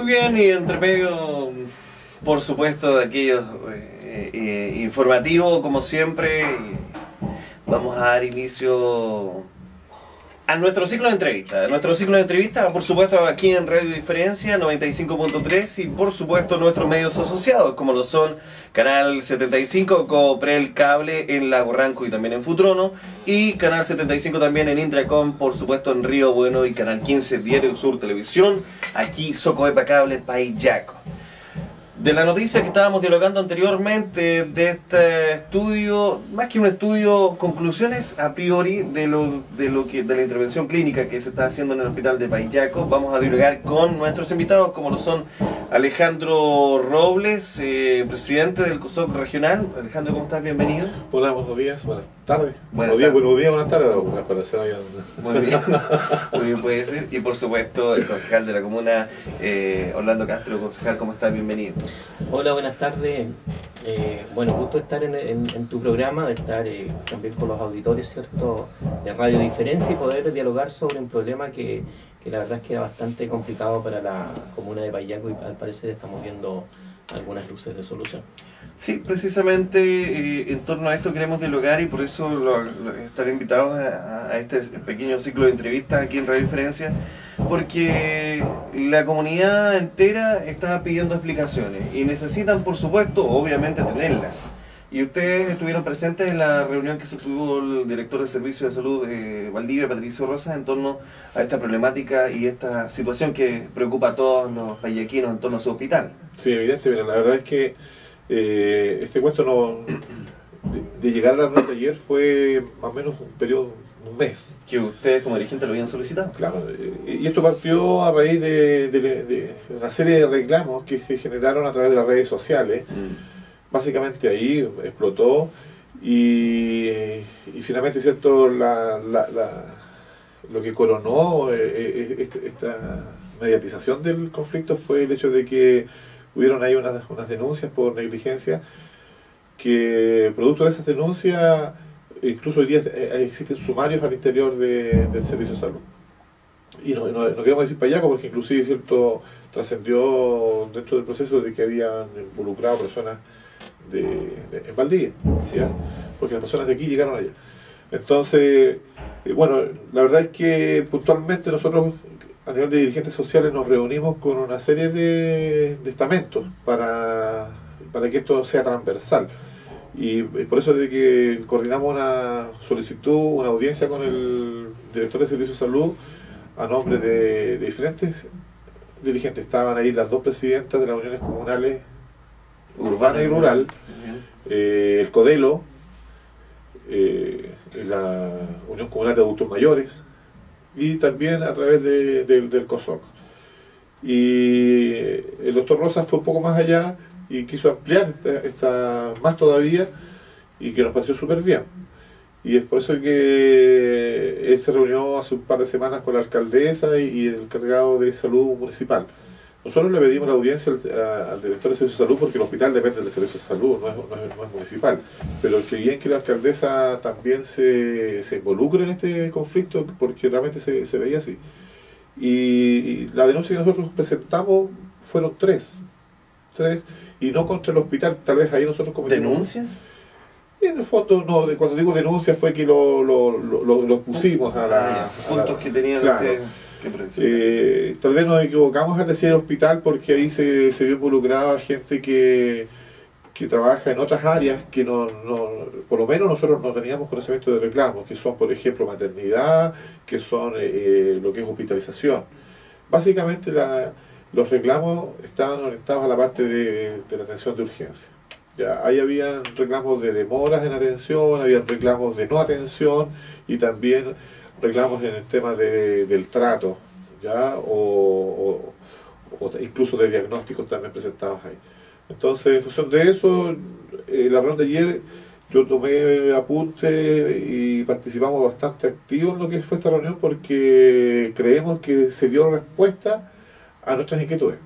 bien, y entre medio, por supuesto, de aquellos informativos, como siempre, vamos a dar inicio a nuestro ciclo de entrevistas. Nuestro ciclo de entrevistas, por supuesto, aquí en Radio Diferencia 95.3 y por supuesto nuestros medios asociados, como lo son Canal 75, Coprel Cable en Lago Ranco y también en Futrono, y Canal 75 también en Intracom, por supuesto en Río Bueno, y Canal 15 Diario Sur Televisión, aquí Socoepa Cable, País Yaco. De la noticia que estábamos dialogando anteriormente, de este estudio, más que un estudio, conclusiones a priori de la intervención clínica que se está haciendo en el hospital de País Yaco, vamos a dialogar con nuestros invitados, como lo son Alejandro Robles, presidente del COSOC regional. Alejandro, ¿cómo estás? Bienvenido. Hola, buenos días, buenas tardes. Buenos días, buenas tardes, para ser allá. Muy bien, puede ser. Y por supuesto, el concejal de la comuna, Orlando Castro. Concejal, ¿cómo estás? Bienvenido. Hola, buenas tardes. Bueno, gusto estar en tu programa, de estar también con los auditores, ¿cierto?, de Radio Diferencia, y poder dialogar sobre un problema que la verdad es que era bastante complicado para la comuna de País Yaco, y al parecer estamos viendo algunas luces de solución. Sí, precisamente en torno a esto queremos dialogar, y por eso estar invitados a este pequeño ciclo de entrevistas aquí en Radio Diferencia, porque la comunidad entera está pidiendo explicaciones y necesitan, por supuesto, obviamente tenerlas. Y ustedes estuvieron presentes en la reunión que se tuvo el director de Servicio de Salud de Valdivia, Patricio Rosas, en torno a esta problemática y esta situación que preocupa a todos los payaquinos en torno a su hospital. Sí, evidente, mira, la verdad es que este cuento de llegar a la reunión de ayer fue más o menos un mes. Que ustedes como dirigentes lo habían solicitado. Claro, y esto partió a raíz de una serie de reclamos que se generaron a través de las redes sociales. Básicamente ahí explotó y finalmente, ¿cierto?, lo que coronó esta mediatización del conflicto fue el hecho de que hubieron ahí unas denuncias por negligencia, que producto de esas denuncias, incluso hoy día existen sumarios al interior del Servicio de Salud. Y no queremos decir payaco porque inclusive, ¿cierto?, trascendió dentro del proceso de que habían involucrado personas en Valdivia, ¿sí? Porque las personas de aquí llegaron allá. Entonces, bueno, la verdad es que puntualmente nosotros a nivel de dirigentes sociales nos reunimos con una serie de estamentos para que esto sea transversal. Y por eso de que coordinamos una solicitud, una audiencia con el director de Servicio de Salud a nombre de diferentes dirigentes. Estaban ahí las dos presidentas de las uniones comunales urbana y rural, el CODELO, la Unión Comunal de Adultos Mayores, y también a través del COSOC. Y el doctor Rosas fue un poco más allá y quiso ampliar esta más todavía, y que nos pareció súper bien. Y es por eso que él se reunió hace un par de semanas con la alcaldesa y el encargado de salud municipal. Nosotros le pedimos la audiencia al director de Servicio de Salud porque el hospital depende del Servicio de Salud, no es municipal. Pero que bien que la alcaldesa también se involucre en este conflicto, porque realmente se veía así. Y la denuncia que nosotros presentamos fueron tres, y no contra el hospital. Tal vez ahí nosotros cometimos... ¿Denuncias? En el fondo, no, cuando digo denuncia fue que lo pusimos puntos que tenían claro. Tal vez nos equivocamos al decir el hospital porque ahí se vio involucrada gente que trabaja en otras áreas que por lo menos nosotros no teníamos conocimiento de reclamos, que son, por ejemplo, maternidad, que son lo que es hospitalización. Básicamente los reclamos estaban orientados a la parte de la atención de urgencia. Ya, ahí habían reclamos de demoras en atención, había reclamos de no atención y también reclamos en el tema del trato, ¿ya? O incluso de diagnósticos también presentados ahí. Entonces, en función de eso, la reunión de ayer yo tomé apunte y participamos bastante activos en lo que fue esta reunión porque creemos que se dio respuesta a nuestras inquietudes.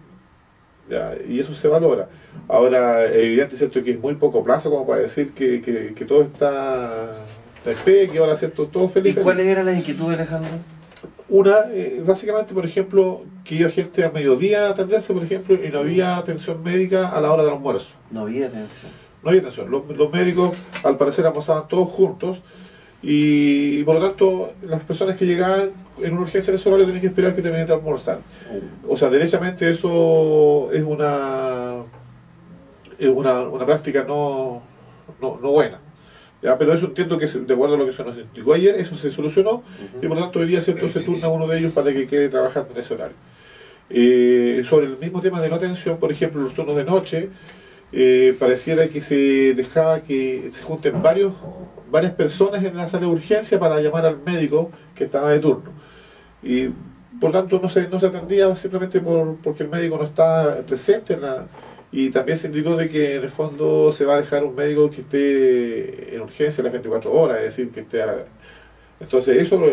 Ya, y eso se valora. Ahora, es evidente, ¿cierto?, que es muy poco plazo como para decir que todo está en fe, que ahora, ¿cierto?, todo feliz. ¿Y cuáles eran las inquietudes, Alejandro? Básicamente, por ejemplo, que iba gente a mediodía a atenderse, por ejemplo, y no había atención médica a la hora del almuerzo. No había atención. No había atención. Los médicos, al parecer, almorzaban todos juntos y, por lo tanto, las personas que llegaban en una urgencia en ese horario tenían que esperar que terminaran de almorzar. O sea, derechamente eso es una práctica no buena. ¿Ya? Pero eso entiendo que, de acuerdo a lo que se nos indicó ayer, eso se solucionó y por lo tanto hoy día, ¿cierto?, se turna uno de ellos para que quede trabajando en ese horario. Sobre el mismo tema de no atención, por ejemplo, los turnos de noche, pareciera que se dejaba que se junten varias personas en la sala de urgencia para llamar al médico que estaba de turno. Y por tanto no se atendía simplemente porque el médico no está presente y también se indicó de que en el fondo se va a dejar un médico que esté en urgencia las 24 horas, es decir, que esté entonces eso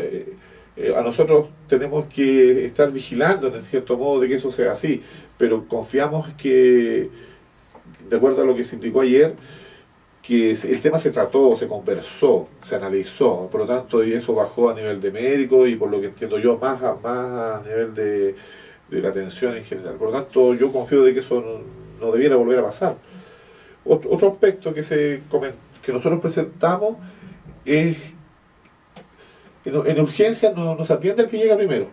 a nosotros tenemos que estar vigilando en cierto modo de que eso sea así, pero confiamos que, de acuerdo a lo que se indicó ayer, que el tema se trató, se conversó, se analizó, por lo tanto, y eso bajó a nivel de médico y por lo que entiendo yo, más a nivel de la atención en general. Por lo tanto, yo confío de que eso no debiera volver a pasar. Otro aspecto que nosotros presentamos es, en urgencia no se atiende el que llega primero,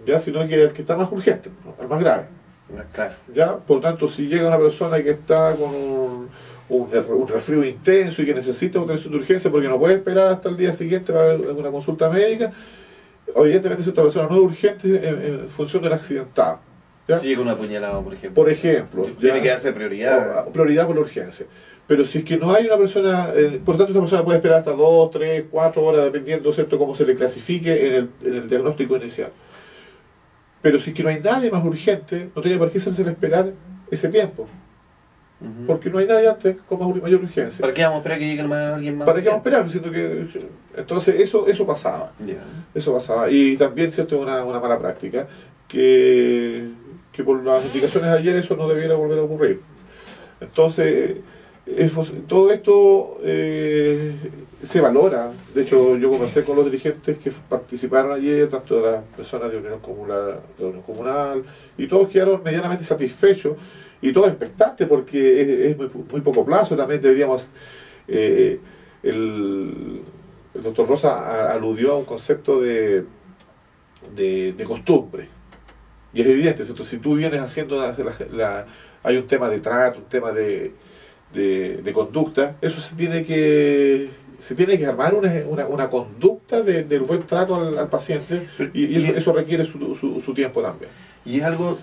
ya, sino que el que está más urgente, ¿no?, el más grave. Claro. ¿Ya? Por tanto, si llega una persona que está con un resfrío intenso y que necesita una atención de urgencia porque no puede esperar hasta el día siguiente para ver una consulta médica, evidentemente esta persona no es urgente en función del accidentado. ¿Ya? Si llega un apuñalado, por ejemplo. Por ejemplo. Tiene que darse prioridad. Prioridad por la urgencia. Pero si es que no hay una persona, por tanto esta persona puede esperar hasta 2, 3, 4 horas, dependiendo, ¿cierto?, cómo se le clasifique en el diagnóstico inicial. Pero si es que no hay nadie más urgente, no tiene por qué hacerse esperar ese tiempo. Porque no hay nadie antes con mayor urgencia. ¿Para qué vamos a esperar que llegue alguien más? ¿Para qué vamos a esperar? Siento que, entonces eso pasaba. Yeah. Eso pasaba. Y también, ¿cierto?, una mala práctica, que por las indicaciones de ayer eso no debiera volver a ocurrir. Entonces, todo esto se valora. De hecho, yo conversé con los dirigentes que participaron ayer, tanto de las personas de Unión Comunal, y todos quedaron medianamente satisfechos y todos expectantes porque es muy poco plazo. También deberíamos, el doctor Rosa aludió a un concepto de costumbre. Y es evidente, ¿cierto? Si tú vienes haciendo hay un tema de trato, un tema de conducta, eso se tiene que armar una conducta del buen trato al paciente, y eso requiere su tiempo también. Y es algo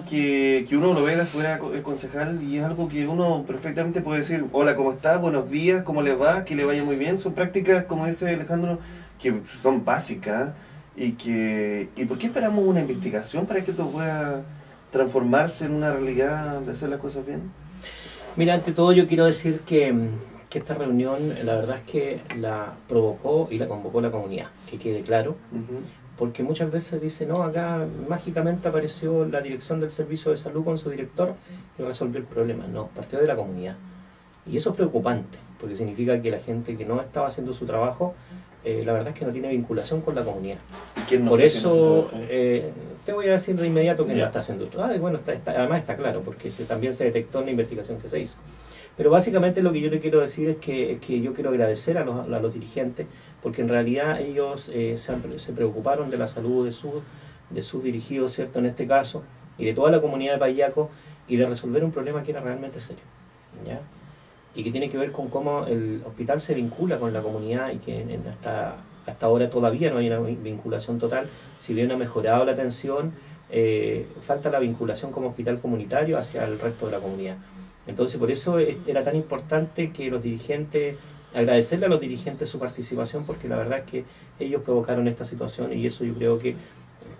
que uno lo ve de afuera, concejal, y es algo que uno perfectamente puede decir: hola, ¿cómo está? Buenos días, ¿cómo le va? Que le vaya muy bien. Son prácticas, como dice Alejandro, que son básicas. ¿Y por qué esperamos una investigación para que esto pueda transformarse en una realidad de hacer las cosas bien? Mira, ante todo yo quiero decir que esta reunión, la verdad es que la provocó y la convocó la comunidad, que quede claro, porque muchas veces dicen: no, acá mágicamente apareció la dirección del servicio de salud con su director y resolvió el problema. No, partió de la comunidad. Y eso es preocupante, porque significa que la gente que no estaba haciendo su trabajo, la verdad es que no tiene vinculación con la comunidad. Por eso te voy a decir de inmediato que no está haciendo esto. Bueno, además está claro, porque también se detectó en la investigación que se hizo. Pero básicamente lo que yo le quiero decir es que yo quiero agradecer a los dirigentes, porque en realidad ellos se preocuparon de la salud de sus dirigidos, ¿cierto?, en este caso, y de toda la comunidad de Payaco, y de resolver un problema que era realmente serio, ¿ya? Y que tiene que ver con cómo el hospital se vincula con la comunidad, y que hasta ahora todavía no hay una vinculación total. Si bien ha mejorado la atención, falta la vinculación como hospital comunitario hacia el resto de la comunidad. Entonces, por eso era tan importante que agradecerle a los dirigentes su participación, porque la verdad es que ellos provocaron esta situación, y eso yo creo que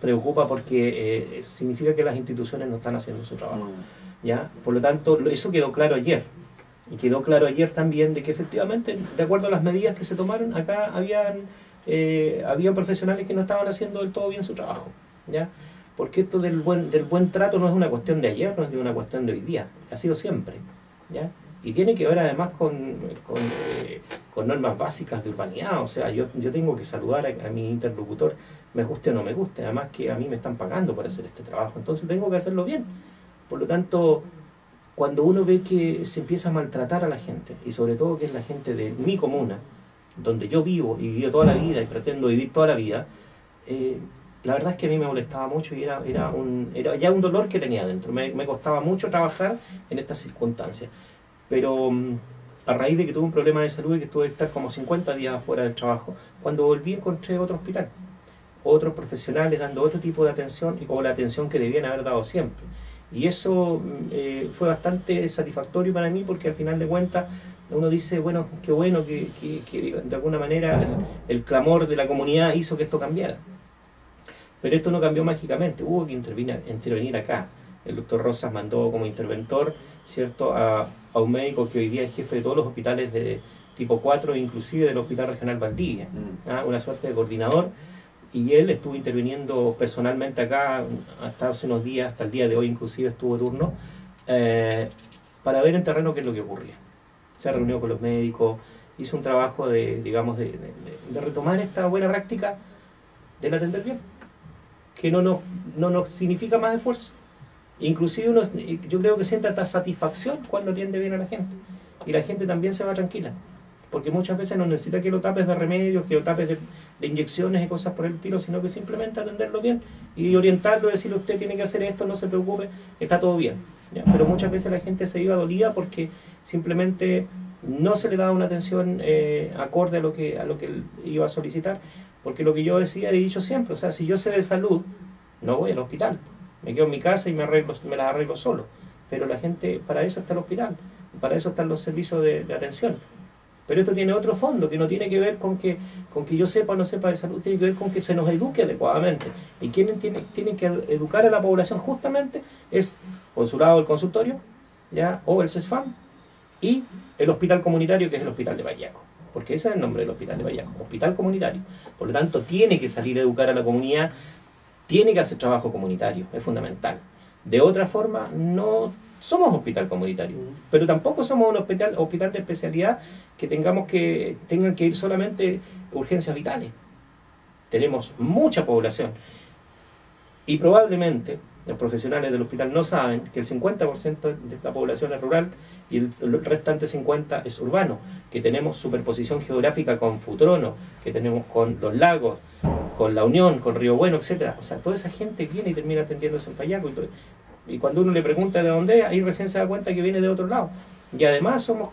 preocupa, porque significa que las instituciones no están haciendo su trabajo, ¿ya? Por lo tanto, eso quedó claro ayer. Y quedó claro ayer también de que efectivamente, de acuerdo a las medidas que se tomaron, acá habían profesionales que no estaban haciendo del todo bien su trabajo, ¿ya? Porque esto del buen trato no es una cuestión de ayer, no es de una cuestión de hoy día, ha sido siempre, ¿ya? Y tiene que ver además con normas básicas de urbanidad. O sea, yo tengo que saludar a mi interlocutor, me guste o no me guste. Además que a mí me están pagando por hacer este trabajo, entonces tengo que hacerlo bien. Por lo tanto, cuando uno ve que se empieza a maltratar a la gente, y sobre todo que es la gente de mi comuna, donde yo vivo y vivo toda la vida y pretendo vivir toda la vida, la verdad es que a mí me molestaba mucho y era ya un dolor que tenía dentro. Me costaba mucho trabajar en estas circunstancias. Pero a raíz de que tuve un problema de salud y que tuve que estar como 50 días fuera del trabajo, cuando volví encontré otro hospital, otros profesionales dando otro tipo de atención o la atención que debían haber dado siempre. Y eso fue bastante satisfactorio para mí, porque al final de cuentas uno dice, bueno, qué bueno que de alguna manera el clamor de la comunidad hizo que esto cambiara. Pero esto no cambió mágicamente, hubo que intervenir acá. El doctor Rosas mandó como interventor, ¿cierto?, a un médico que hoy día es jefe de todos los hospitales de tipo 4, inclusive del Hospital Regional Valdivia, una suerte de coordinador, y él estuvo interviniendo personalmente acá hasta hace unos días, hasta el día de hoy inclusive estuvo de turno, para ver en terreno qué es lo que ocurría. Se reunió con los médicos, hizo un trabajo de retomar esta buena práctica del atender bien, que no nos significa más esfuerzo. Inclusive uno, yo creo que siente hasta satisfacción cuando atiende bien a la gente, y la gente también se va tranquila, porque muchas veces no necesita que lo tapes de remedios, que lo tapes de inyecciones y cosas por el estilo, sino que simplemente atenderlo bien y orientarlo, decirle usted tiene que hacer esto, no se preocupe, está todo bien, ¿ya? Pero muchas veces la gente se iba dolida porque simplemente no se le daba una atención acorde a lo que él iba a solicitar, porque lo que yo decía, he dicho siempre, o sea, si yo sé de salud, no voy al hospital, me quedo en mi casa y me las arreglo solo. Pero la gente, para eso está el hospital, para eso están los servicios de atención. Pero esto tiene otro fondo, que no tiene que ver con que yo sepa o no sepa de salud, tiene que ver con que se nos eduque adecuadamente. Y quienes tienen que educar a la población justamente es Consulado del Consultorio, ¿ya?, o el CESFAM, y el hospital comunitario, que es el hospital de Payaco. Porque ese es el nombre del hospital de Payaco, hospital comunitario. Por lo tanto, tiene que salir a educar a la comunidad, tiene que hacer trabajo comunitario, es fundamental. De otra forma, no somos hospital comunitario, pero tampoco somos un hospital de especialidad que tengan que ir solamente urgencias vitales. Tenemos mucha población y probablemente los profesionales del hospital no saben que el 50% de la población es rural y el restante 50% es urbano, que tenemos superposición geográfica con Futrono, que tenemos con los lagos, con La Unión, con Río Bueno, etcétera. O sea, toda esa gente viene y termina atendiéndose en Payaco. Y cuando uno le pregunta de dónde es, ahí recién se da cuenta que viene de otro lado. Y además somos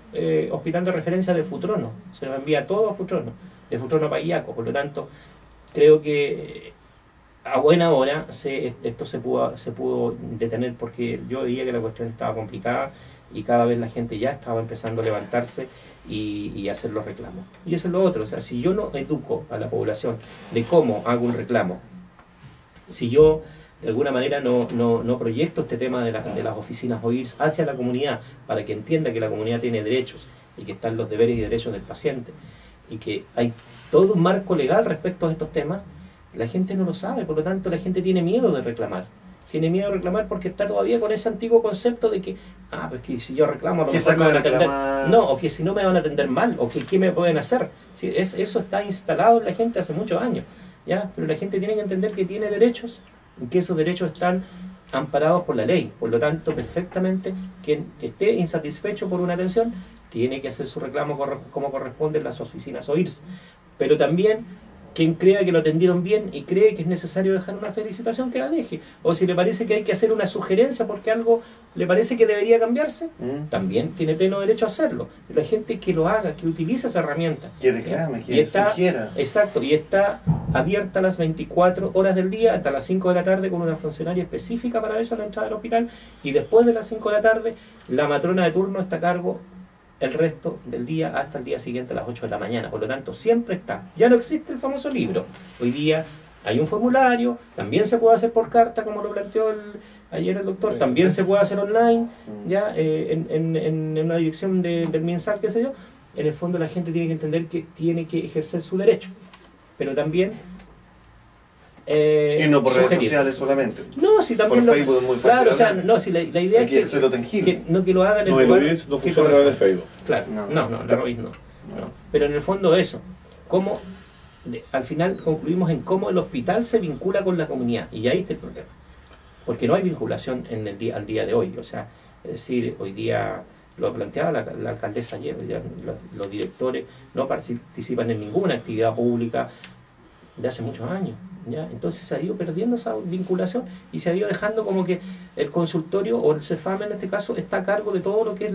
hospital de referencia de Futrono. Se nos envía todo a Futrono, de Futrono a Payaco. Por lo tanto, creo que a buena hora esto se pudo detener, porque yo veía que la cuestión estaba complicada y cada vez la gente ya estaba empezando a levantarse y hacer los reclamos. Y eso es lo otro, o sea, si yo no educo a la población de cómo hago un reclamo, si yo de alguna manera no proyecto este tema de las oficinas OIRS hacia la comunidad, para que entienda que la comunidad tiene derechos y que están los deberes y derechos del paciente, y que hay todo un marco legal respecto a estos temas, la gente no lo sabe, por lo tanto la gente tiene miedo de reclamar. Tiene miedo de reclamar porque está todavía con ese antiguo concepto de que, pues que si yo reclamo a lo mejor me van a atender. No, o que si no me van a atender mal, o que qué me pueden hacer. Sí, eso está instalado en la gente hace muchos años, ¿ya? Pero la gente tiene que entender que tiene derechos y que esos derechos están amparados por la ley. Por lo tanto, perfectamente, quien esté insatisfecho por una atención tiene que hacer su reclamo como corresponde en las oficinas OIRS. Pero también quien crea que lo atendieron bien y cree que es necesario dejar una felicitación, que la deje. O si le parece que hay que hacer una sugerencia porque algo le parece que debería cambiarse, también tiene pleno derecho a hacerlo. Pero la gente que lo haga, que utilice esa herramienta. Que reclame, que sugiera. Exacto, y está abierta las 24 horas del día hasta las 5 de la tarde con una funcionaria específica para eso en la entrada del hospital, y después de las 5 de la tarde la matrona de turno está a cargo el resto del día hasta el día siguiente a las 8 de la mañana. Por lo tanto, siempre está. Ya no existe el famoso libro. Hoy día hay un formulario, también se puede hacer por carta, como lo planteó ayer el doctor, también se puede hacer online, ya en una dirección del MinSal, qué sé yo. En el fondo la gente tiene que entender que tiene que ejercer su derecho, pero también Y no por redes sugerir. sociales solamente. No, si también Por Facebook es muy fácil claro, o sea, hablar. no, si la idea Hay es que hacerlo tangible. que lo hagan en No, el lugar Ubix no que funciona a través de Facebook. Claro, no, el Robin no. Pero en el fondo eso, cómo al final concluimos en cómo el hospital se vincula con la comunidad, y ahí está el problema. Porque no hay vinculación al día de hoy, o sea, es decir, hoy día lo planteaba la alcaldesa ayer, hoy día los directores no participan en ninguna actividad pública de hace muchos años, ¿ya? Entonces se ha ido perdiendo esa vinculación y se ha ido dejando como que el consultorio o el CEFAM en este caso está a cargo de todo lo que es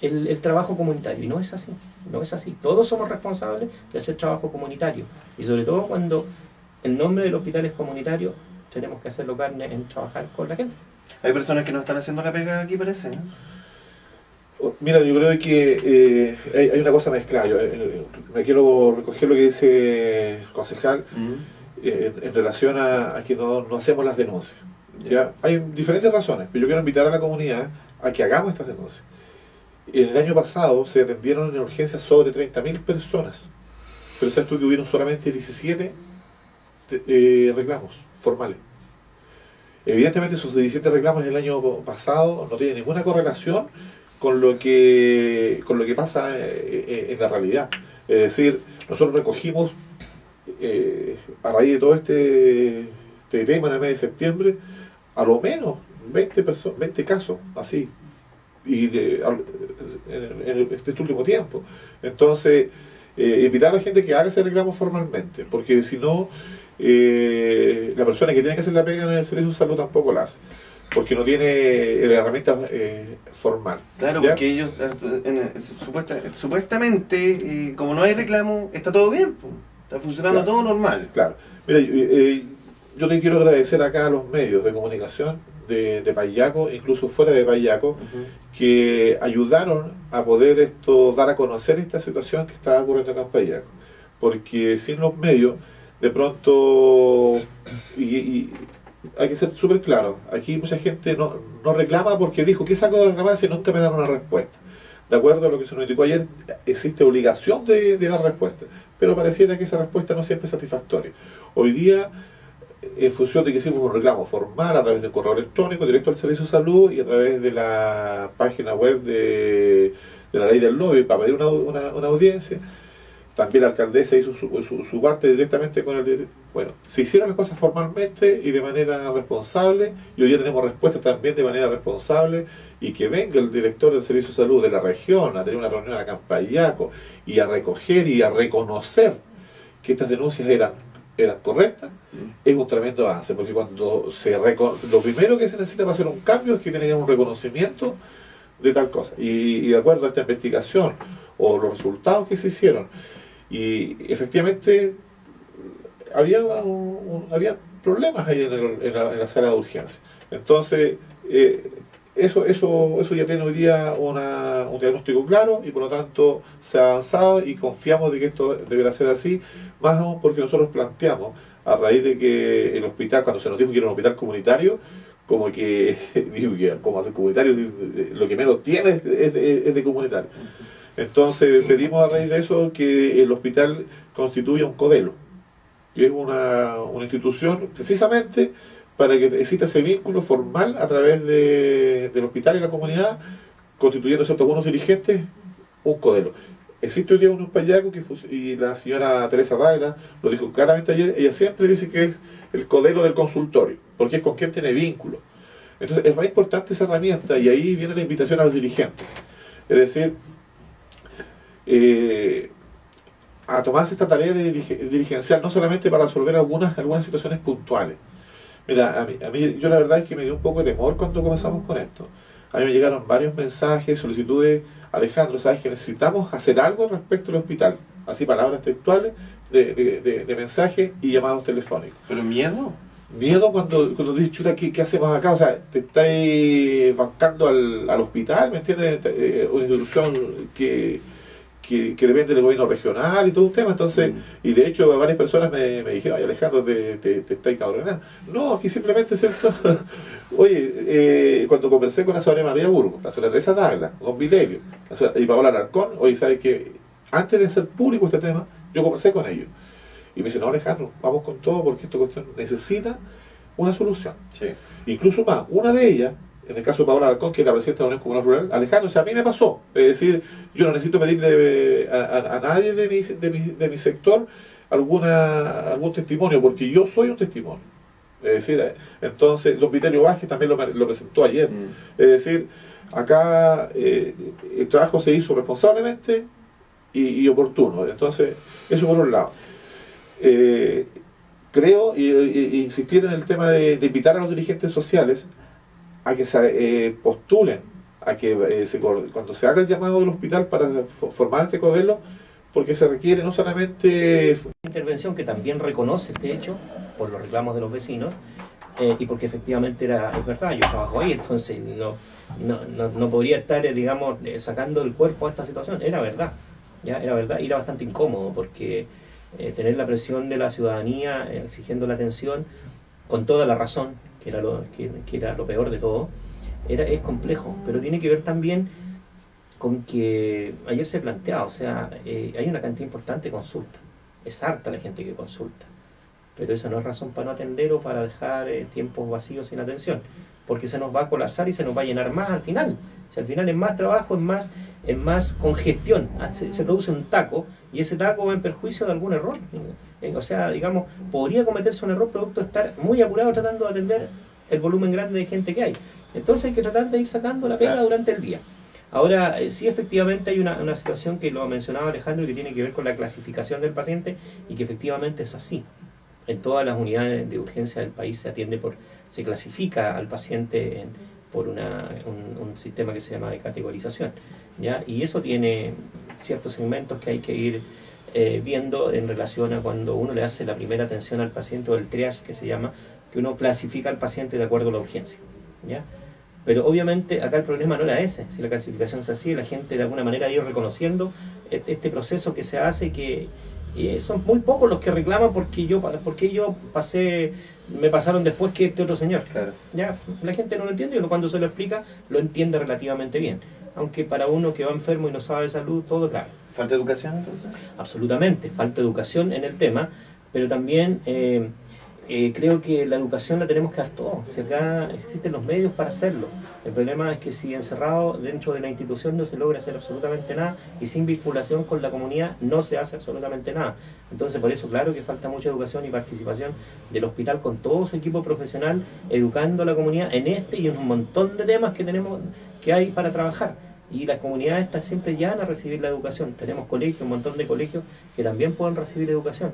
el trabajo comunitario, y no es así, no es así. Todos somos responsables de hacer trabajo comunitario, y sobre todo cuando el nombre del hospital es comunitario, tenemos que hacerlo carne en trabajar con la gente. Hay personas que no están haciendo la pega aquí, parece, ¿no? Mira, yo creo que hay una cosa mezclada. Yo, me quiero recoger lo que dice el concejal en relación a que no hacemos las denuncias. ¿Ya? Hay diferentes razones, pero yo quiero invitar a la comunidad a que hagamos estas denuncias. En el año pasado se atendieron en urgencias sobre 30.000 personas, pero sabes tú que hubieron solamente 17 reclamos formales. Evidentemente esos 17 reclamos del año pasado no tienen ninguna correlación con lo que pasa en la realidad. Es decir, nosotros recogimos a raíz de todo este tema en el mes de septiembre a lo menos 20 casos así y en este último tiempo. Entonces invitar a la gente que haga ese reclamo formalmente, porque si no la persona que tiene que hacer la pega en el servicio de salud tampoco la hace, porque no tiene la herramienta formal. Claro, ¿ya? porque ellos, supuestamente, como no hay reclamo, está todo bien, pues. Está funcionando Claro. todo normal. Claro. Mira, yo te quiero agradecer acá a los medios de comunicación de Payaco, incluso fuera de Payaco, que ayudaron a poder dar a conocer esta situación que está ocurriendo acá en Payaco. Porque sin los medios, de pronto, y hay que ser súper claro, aquí mucha gente no reclama porque dijo, ¿qué saco de reclamar si nunca me dan una respuesta? De acuerdo a lo que se nos indicó ayer, existe obligación de dar respuesta, pero pareciera que esa respuesta no siempre es satisfactoria. Hoy día, en función de que hicimos un reclamo formal a través del correo electrónico directo al Servicio de Salud y a través de la página web de la ley del lobby para pedir una audiencia, también la alcaldesa hizo su parte directamente con el director. Bueno, se hicieron las cosas formalmente y de manera responsable, y hoy día tenemos respuestas también de manera responsable, y que venga el director del Servicio de Salud de la región a tener una reunión acá en Payaco y a recoger y a reconocer que estas denuncias eran correctas, es un tremendo avance, porque cuando lo primero que se necesita para hacer un cambio es que tiene que haber un reconocimiento de tal cosa, y de acuerdo a esta investigación o los resultados que se hicieron, y efectivamente había problemas ahí en la sala de urgencia. Entonces eso ya tiene hoy día un diagnóstico claro, y por lo tanto se ha avanzado y confiamos de que esto deberá ser así, más aún porque nosotros planteamos, a raíz de que el hospital, cuando se nos dijo que era un hospital comunitario, como que, digo, ¿cómo hacer comunitario? Si lo que menos tiene es de comunitario. Entonces pedimos a raíz de eso que el hospital constituya un CODELO, que es una institución precisamente para que exista ese vínculo formal a través del hospital y la comunidad, constituyendo algunos dirigentes un CODELO. Existe hoy día un Payaco y la señora Teresa Dávila lo dijo claramente ayer, ella siempre dice que es el CODELO del consultorio, porque es con quien tiene vínculo. Entonces es más importante esa herramienta, y ahí viene la invitación a los dirigentes. Es decir, a tomarse esta tarea de dirigencial, no solamente para resolver algunas situaciones puntuales. Mira, a mí yo la verdad es que me dio un poco de temor cuando comenzamos con esto. A mí me llegaron varios mensajes, solicitudes: Alejandro, sabes que necesitamos hacer algo respecto al hospital, así palabras textuales de mensajes y llamados telefónicos. ¿Pero miedo? Miedo cuando dices, chuta, ¿qué hacemos acá? O sea, te estáis bancando al hospital, ¿me entiendes? Una institución que depende del gobierno regional y todo un tema. Entonces, y de hecho varias personas me dijeron: ay, Alejandro, te estáis cabronando. No, aquí simplemente, ¿cierto? Oye, cuando conversé con la señora María Burgos, la señora Teresa Dávila, don Vitelio y Paola Alarcón, oye, ¿sabes que antes de hacer público este tema, yo conversé con ellos? Y me dice, no, Alejandro, vamos con todo porque esta cuestión necesita una solución. Sí. Incluso más, una de ellas, en el caso de Paola Alarcón, que es la presidenta de la Unión Comunal Rural, Alejandro, o sea, a mí me pasó. Es decir, yo no necesito pedirle a nadie de mi sector algún testimonio, porque yo soy un testimonio. Es decir, entonces, don Vitelio Vázquez también lo presentó ayer. Es decir, acá el trabajo se hizo responsablemente y oportuno. Entonces, eso por un lado. Creo, y insistir en el tema de invitar a los dirigentes sociales a que se postulen, a que cuando se haga el llamado del hospital para formar este codelo, porque se requiere no solamente... Intervención que también reconoce este hecho por los reclamos de los vecinos y porque efectivamente es verdad, yo trabajo ahí, entonces no podría estar, digamos, sacando el cuerpo a esta situación, era verdad, ya era verdad, y era bastante incómodo porque tener la presión de la ciudadanía exigiendo la atención con toda la razón, que era lo peor de todo, es complejo, pero tiene que ver también con que ayer se planteaba, o sea, hay una cantidad importante de consultas, es harta la gente que consulta, pero eso no es razón para no atender o para dejar tiempos vacíos sin atención, porque se nos va a colapsar y se nos va a llenar más al final. Si al final es más trabajo, es más congestión, se produce un taco y ese taco va en perjuicio de algún error. O sea, digamos, podría cometerse un error producto de estar muy apurado tratando de atender el volumen grande de gente que hay. Entonces hay que tratar de ir sacando la pega durante el día. Ahora, sí, efectivamente hay una situación que lo ha mencionado Alejandro, que tiene que ver con la clasificación del paciente y que efectivamente es así. En todas las unidades de urgencia del país se clasifica al paciente por un sistema que se llama de categorización, ¿ya? Y eso tiene ciertos segmentos que hay que ir viendo en relación a cuando uno le hace la primera atención al paciente, o el triage que se llama, que uno clasifica al paciente de acuerdo a la urgencia, ¿ya? Pero obviamente acá el problema no era ese, si la clasificación se hacía, la gente de alguna manera ha ido reconociendo este proceso que se hace, que son muy pocos los que reclaman porque yo me pasaron después que este otro señor. Claro. Ya, la gente no lo entiende y cuando se lo explica lo entiende relativamente bien. Aunque para uno que va enfermo y no sabe de salud, todo claro. ¿Falta educación entonces? Absolutamente, falta educación en el tema, pero también creo que la educación la tenemos que dar todos. Si acá existen los medios para hacerlo. El problema es que si encerrado dentro de la institución no se logra hacer absolutamente nada y sin vinculación con la comunidad no se hace absolutamente nada. Entonces por eso claro que falta mucha educación y participación del hospital con todo su equipo profesional, educando a la comunidad en este y en un montón de temas que hay para trabajar. Y las comunidades están siempre llanas a recibir la educación. Tenemos colegios, un montón de colegios que también pueden recibir educación.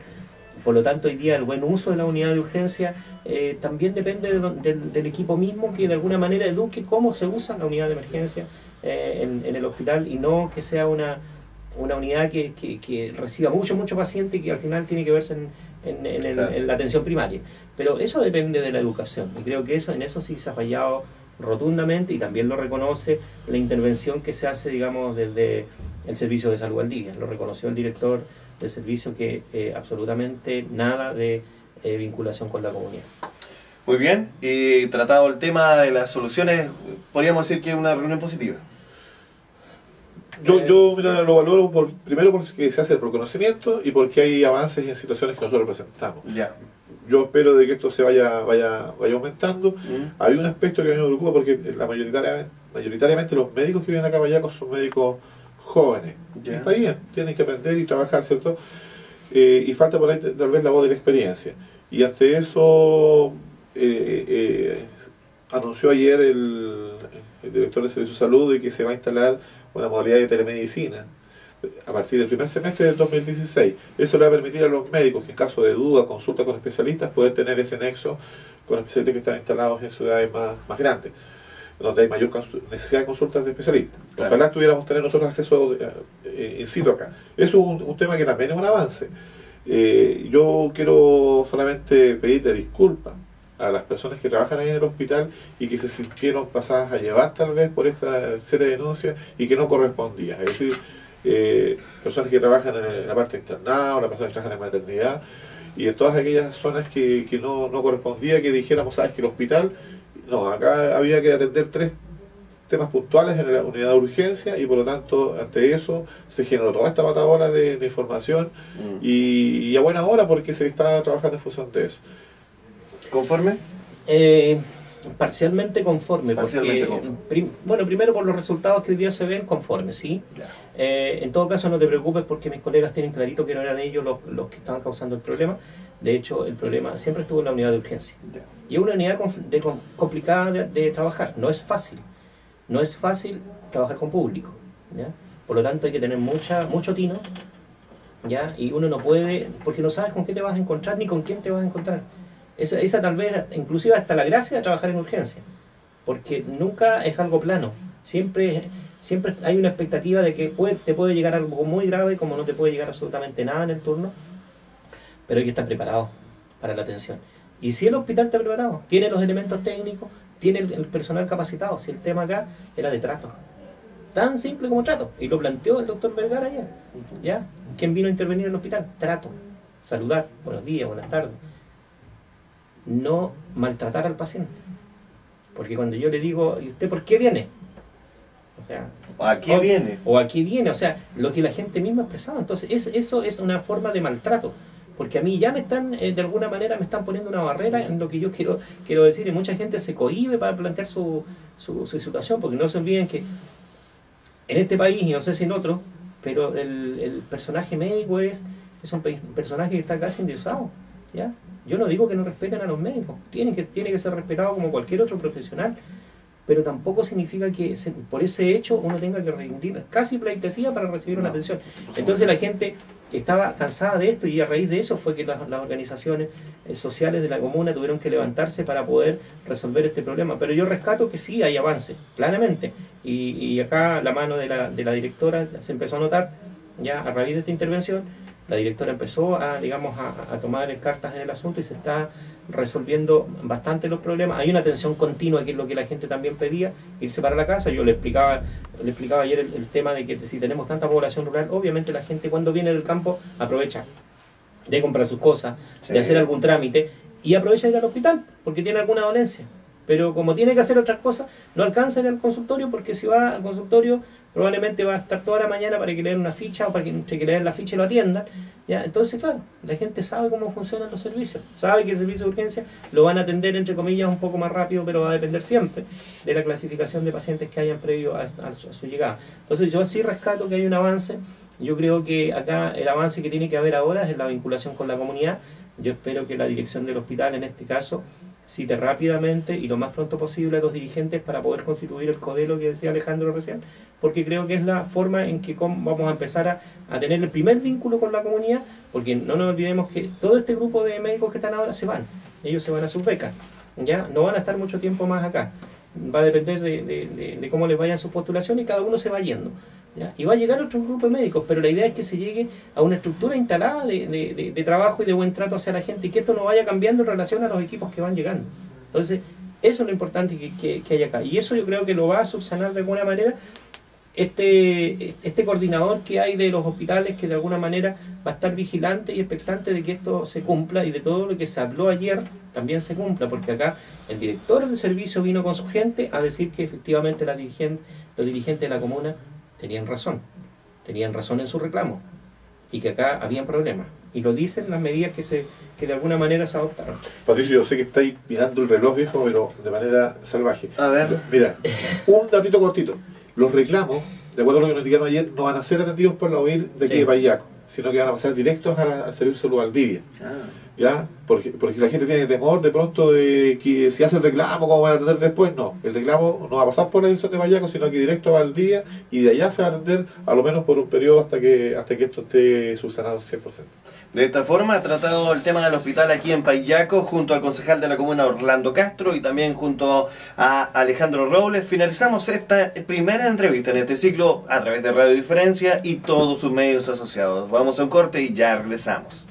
Por lo tanto, hoy día el buen uso de la unidad de urgencia también depende del equipo mismo que de alguna manera eduque cómo se usa la unidad de emergencia en el hospital y no que sea una unidad que reciba mucho paciente y que al final tiene que verse en la atención primaria. Pero eso depende de la educación y creo que en eso sí se ha fallado rotundamente y también lo reconoce la intervención que se hace, digamos, desde el Servicio de Salud Valdivia. Lo reconoció el director del servicio que absolutamente nada de vinculación con la comunidad. Muy bien, y tratado el tema de las soluciones, podríamos decir que es una reunión positiva. Yo mira, lo valoro primero porque se hace el reconocimiento y porque hay avances en situaciones que nosotros presentamos. Ya. Yo espero de que esto se vaya aumentando. Hay un aspecto que a mí me preocupa porque mayoritariamente los médicos que vienen acá a Payacos son médicos jóvenes. Ya. Está bien, tienen que aprender y trabajar, ¿cierto? Y falta por ahí tal vez la voz de la experiencia. Y ante eso anunció ayer el director de Servicio de Salud de que se va a instalar una modalidad de telemedicina a partir del primer semestre del 2016. Eso le va a permitir a los médicos que en caso de duda, consulta con especialistas, poder tener ese nexo con especialistas que están instalados en ciudades más grandes, donde hay mayor necesidad de consultas de especialistas. Claro. Ojalá tuviéramos tener nosotros acceso in situ acá. Eso es un tema que también es un avance. Yo quiero solamente pedirle disculpas a las personas que trabajan ahí en el hospital y que se sintieron pasadas a llevar tal vez por esta serie de denuncias y que no correspondía. Es decir, personas que trabajan en la parte internada o las personas que trabajan en maternidad y en todas aquellas zonas que no correspondía que dijéramos, sabes que el hospital, no, acá había que atender temas puntuales en la unidad de urgencia y por lo tanto ante eso se generó toda esta batadora de información y a buena hora porque se está trabajando en función de eso. ¿Conforme? Parcialmente conforme, Parcialmente porque, conforme. bueno, primero por los resultados que hoy día se ven, conforme, ¿sí? En todo caso no te preocupes porque mis colegas tienen clarito que no eran ellos los que estaban causando el problema. De hecho, el problema siempre estuvo en la unidad de urgencia. Y es una unidad complicada de trabajar, no es fácil. No es fácil trabajar con público, ¿ya? Por lo tanto hay que tener mucho tino, ¿ya? Y uno no puede, porque no sabes con qué te vas a encontrar ni con quién te vas a encontrar. Esa tal vez, inclusive hasta la gracia de trabajar en urgencia, porque nunca es algo plano, siempre hay una expectativa de que te puede llegar algo muy grave, como no te puede llegar absolutamente nada en el turno, pero hay que estar preparado para la atención. Y si el hospital está preparado, tiene los elementos técnicos, tiene el personal capacitado, si el tema acá era de trato, tan simple como trato, y lo planteó el doctor Vergara ayer, ¿ya? ¿Quién vino a intervenir en el hospital? Trato, saludar, buenos días, buenas tardes. No maltratar al paciente, porque cuando yo le digo, ¿y usted por qué viene? O sea, ¿A qué viene? O aquí viene, o sea, lo que la gente misma expresaba. Entonces eso es una forma de maltrato, porque a mí ya me están, de alguna manera me están poniendo una barrera en lo que yo quiero decir, y mucha gente se cohíbe para plantear su situación, porque no se olviden que en este país, y no sé si en otro, pero el personaje médico es un personaje que está casi endiosado, ¿ya? Yo no digo que no respeten a los médicos, tiene que ser respetado como cualquier otro profesional, pero tampoco significa que por ese hecho uno tenga que rendir casi pleitesía para recibir una atención. Entonces la gente estaba cansada de esto y a raíz de eso fue que las organizaciones sociales de la comuna tuvieron que levantarse para poder resolver este problema. Pero yo rescato que sí hay avance, claramente, y acá la mano de la directora se empezó a notar ya a raíz de esta intervención. La directora empezó a tomar cartas en el asunto y se está resolviendo bastante los problemas. Hay una atención continua, que es lo que la gente también pedía, irse para la casa. Yo le explicaba ayer el tema de que si tenemos tanta población rural, obviamente la gente cuando viene del campo aprovecha de comprar sus cosas, sí, de hacer algún trámite y aprovecha de ir al hospital porque tiene alguna dolencia. Pero como tiene que hacer otras cosas, no alcanza a ir al consultorio, porque si va al consultorio probablemente va a estar toda la mañana para que le den una ficha o para que le den la ficha y lo atiendan, ¿ya? Entonces, claro, la gente sabe cómo funcionan los servicios, sabe que el servicio de urgencia lo van a atender, entre comillas, un poco más rápido, pero va a depender siempre de la clasificación de pacientes que hayan previo a su llegada. Entonces yo sí rescato que hay un avance. Yo creo que acá el avance que tiene que haber ahora es la vinculación con la comunidad. Yo espero que la dirección del hospital, en este caso, cite rápidamente y lo más pronto posible a los dirigentes para poder constituir el codelo que decía Alejandro recién, porque creo que es la forma en que vamos a empezar a tener el primer vínculo con la comunidad, porque no nos olvidemos que todo este grupo de médicos que están ahora se van, ellos se van a sus becas, ya no van a estar mucho tiempo más acá, va a depender de cómo les vayan sus postulaciones y cada uno se va yendo, ¿ya? Y va a llegar otro grupo de médicos, pero la idea es que se llegue a una estructura instalada de trabajo y de buen trato hacia la gente, y que esto no vaya cambiando en relación a los equipos que van llegando. Entonces, eso es lo importante que hay acá, y eso yo creo que lo va a subsanar de alguna manera este coordinador que hay de los hospitales, que de alguna manera va a estar vigilante y expectante de que esto se cumpla y de todo lo que se habló ayer también se cumpla, porque acá el director del servicio vino con su gente a decir que efectivamente los dirigentes de la comuna tenían razón en su reclamo y que acá habían problemas, y lo dicen las medidas que de alguna manera se adoptaron. Patricio, yo sé que estáis mirando el reloj, viejo, pero de manera salvaje. A ver. Mira, un datito cortito. Los reclamos, de acuerdo a lo que nos dijeron ayer, no van a ser atendidos por la OIR de aquí de Payaco, sino que van a pasar directos al Servicio de Salud Valdivia. ¿Ya? Porque la gente tiene temor de pronto de que si hace el reclamo, ¿cómo van a atender después? No, el reclamo no va a pasar por la dirección de Payaco, sino que directo a Valdivia, y de allá se va a atender a lo menos por un periodo hasta que esto esté subsanado al 100%. De esta forma ha tratado el tema del hospital aquí en Payaco junto al concejal de la comuna Orlando Castro y también junto a Alejandro Robles. Finalizamos esta primera entrevista en este ciclo a través de Radio Diferencia y todos sus medios asociados. Vamos a un corte y ya regresamos.